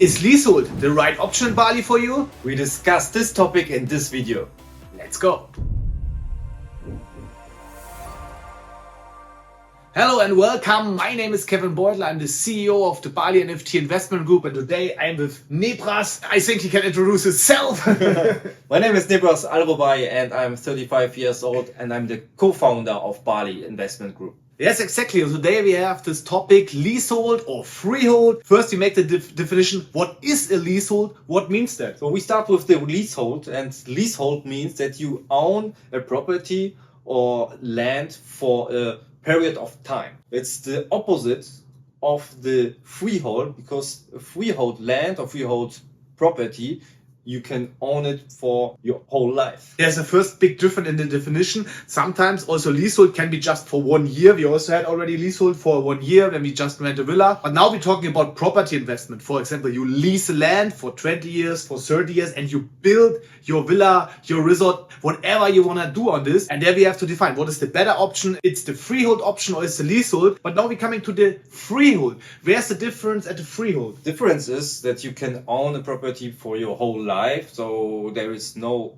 Is leasehold the right option in Bali for you? We discuss this topic in this video. Let's go. Hello and welcome. My name is Kevin Beutel. I'm the CEO of the Bali NFT Investment Group, and today I'm with Nebras. I think he can introduce himself. My name is Nebras Alrobai and I'm 35 years old and I'm the co-founder of Bali Investment Group. Yes, exactly. Today we have this topic, leasehold or freehold. First, we make the definition. What is a leasehold? What means that? So we start with the leasehold, and leasehold means that you own a property or land for a period of time. It's the opposite of the freehold, because a freehold land or freehold property, you can own it for your whole life. There's a first big difference in the definition. Sometimes also leasehold can be just for 1 year. We also had already leasehold for 1 year when we just rent a villa. But now we're talking about property investment. For example, you lease a land for 20 years, for 30 years, and you build your villa, your resort, whatever you want to do on this. And there we have to define what is the better option. It's the freehold option or it's the leasehold. But now we're coming to the freehold. Where's the difference at the freehold? Difference is that you can own a property for your whole life, so there is no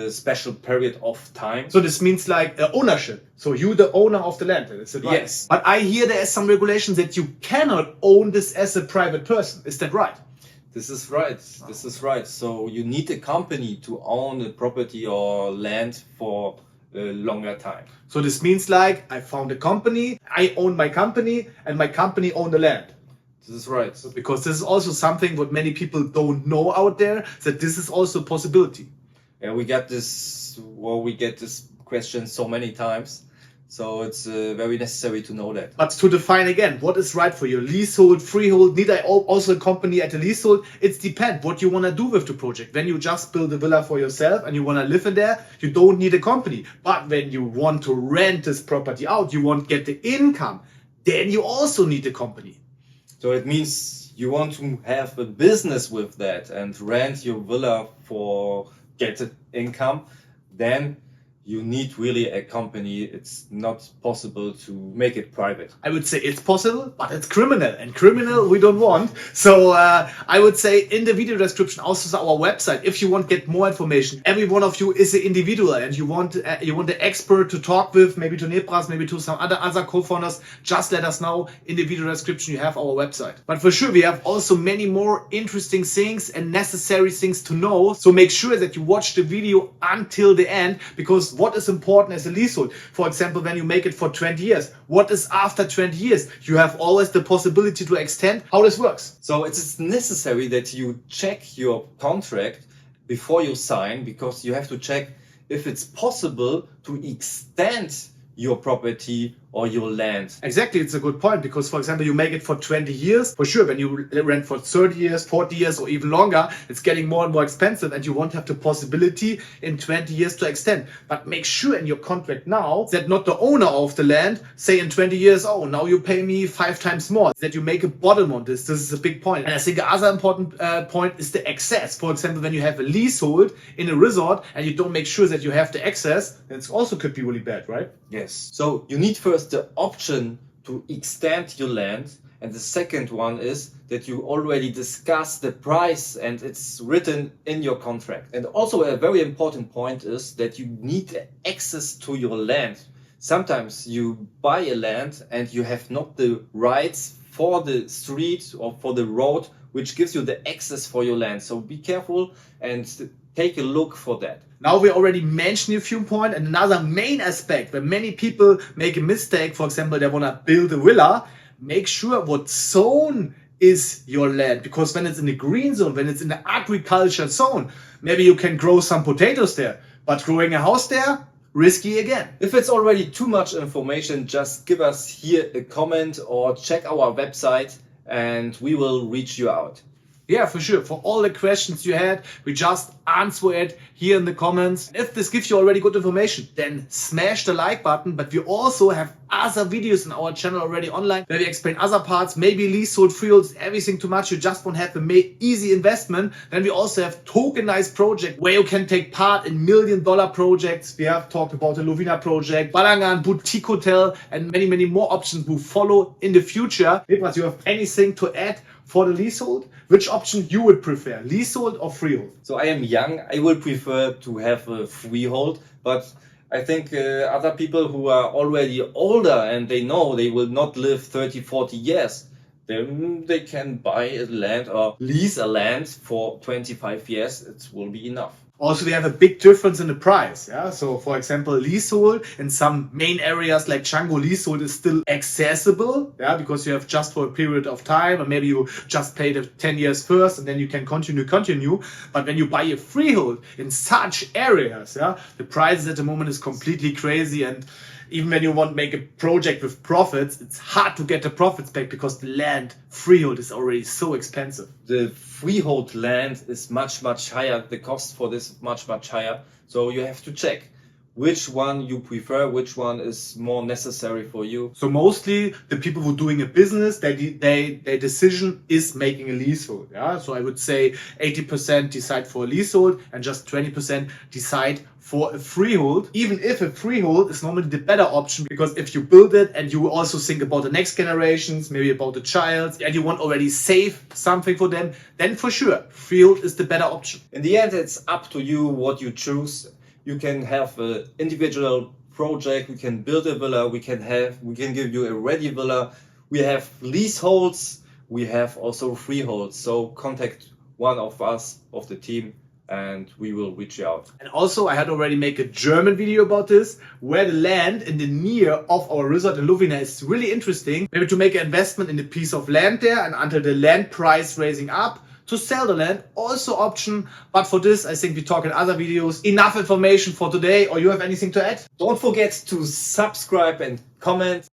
special period of time. So this means like ownership. So you the owner of the land. Is it right? Yes. But I hear there is some regulations that you cannot own this as a private person. Is that right? This is right. This is right. So you need a company to own a property or land for a longer time. So this means like I found a company, I own my company, and my company own the land. This is right. Because this is also something what many people don't know out there, that this is also a possibility. Yeah, we get this question so many times. So it's very necessary to know that. But to define again, what is right for you? Leasehold, freehold, need I also a company at the leasehold? It depends what you want to do with the project. When you just build a villa for yourself and you want to live in there, you don't need a company. But when you want to rent this property out, you want to get the income, then you also need a company. So it means you want to have a business with that and rent your villa for get income, then you need really a company. It's not possible to make it private. I would say it's possible, but it's criminal, and criminal we don't want. So I would say in the video description, also our website, if you want to get more information. Every one of you is an individual, and you want the expert to talk with, maybe to Nebras, maybe to some other co-founders. Just let us know. In the video description, you have our website. But for sure, we have also many more interesting things and necessary things to know. So make sure that you watch the video until the end, because what is important as a leasehold? For example, when you make it for 20 years, what is after 20 years? You have always the possibility to extend. How this works? So it's necessary that you check your contract before you sign, because you have to check if it's possible to extend your property or your land. Exactly, it's a good point, because for example, you make it for 20 years, for sure, when you rent for 30 years, 40 years or even longer, it's getting more and more expensive, and you won't have the possibility in 20 years to extend. But make sure in your contract now that not the owner of the land say in 20 years, oh, now you pay me 5 times more, that you make a bottom on this. This is a big point. And I think the other important point is the access. For example, when you have a leasehold in a resort and you don't make sure that you have the access, it also could be really bad, right? Yes. So you need first the option to extend your land, and the second one is that you already discussed the price and it's written in your contract. And also a very important point is that you need access to your land. Sometimes you buy a land and you have not the rights for the street or for the road which gives you the access for your land. So be careful and take a look for that. Now we already mentioned a few points, and another main aspect where many people make a mistake, for example, they want to build a villa, make sure what zone is your land, because when it's in the green zone, when it's in the agriculture zone, maybe you can grow some potatoes there, but growing a house there, risky again. If it's already too much information, just give us here a comment or check our website and we will reach you out. Yeah, for sure. For all the questions you had, we just answer it here in the comments. If this gives you already good information, then smash the like button. But we also have other videos on our channel already online where we explain other parts, maybe leasehold, freeholds, everything too much. You just want to have a easy investment. Then we also have tokenized project where you can take part in $1 million projects. We have talked about the Lovina project, Balangan, boutique hotel, and many more options will follow in the future. Nebras, you have anything to add for the leasehold? Which option you would prefer, leasehold or freehold? So I am young. I will prefer to have a freehold, but I think other people who are already older and they know they will not live 30, 40 years, then they can buy a land or lease a land for 25 years. It will be enough. Also, we have a big difference in the price. Yeah. So, for example, leasehold in some main areas like Django, leasehold is still accessible. Yeah, because you have just for a period of time, or maybe you just paid it 10 years first, and then you can continue. But when you buy a freehold in such areas, yeah, the prices at the moment is completely crazy. And even when you want to make a project with profits, it's hard to get the profits back because the land freehold is already so expensive. The freehold land is much higher. The cost for this is much higher. So you have to check which one you prefer, which one is more necessary for you. So mostly the people who are doing a business, their decision is making a leasehold. Yeah. So I would say 80% decide for a leasehold and just 20% decide for a freehold. Even if a freehold is normally the better option, because if you build it and you also think about the next generations, maybe about the child, and you want already save something for them, then for sure freehold is the better option. In the end, it's up to you what you choose. You can have an individual project, we can build a villa, we can give you a ready villa. We have leaseholds, we have also freeholds. So contact one of us, of the team, and we will reach you out. And also I had already made a German video about this, where the land in the near of our resort in Lovina is really interesting. Maybe to make an investment in a piece of land there, and until the land price raising up, to sell the land, also option. But for this, I think we talk in other videos. Enough information for today, or you have anything to add? Don't forget to subscribe and comment.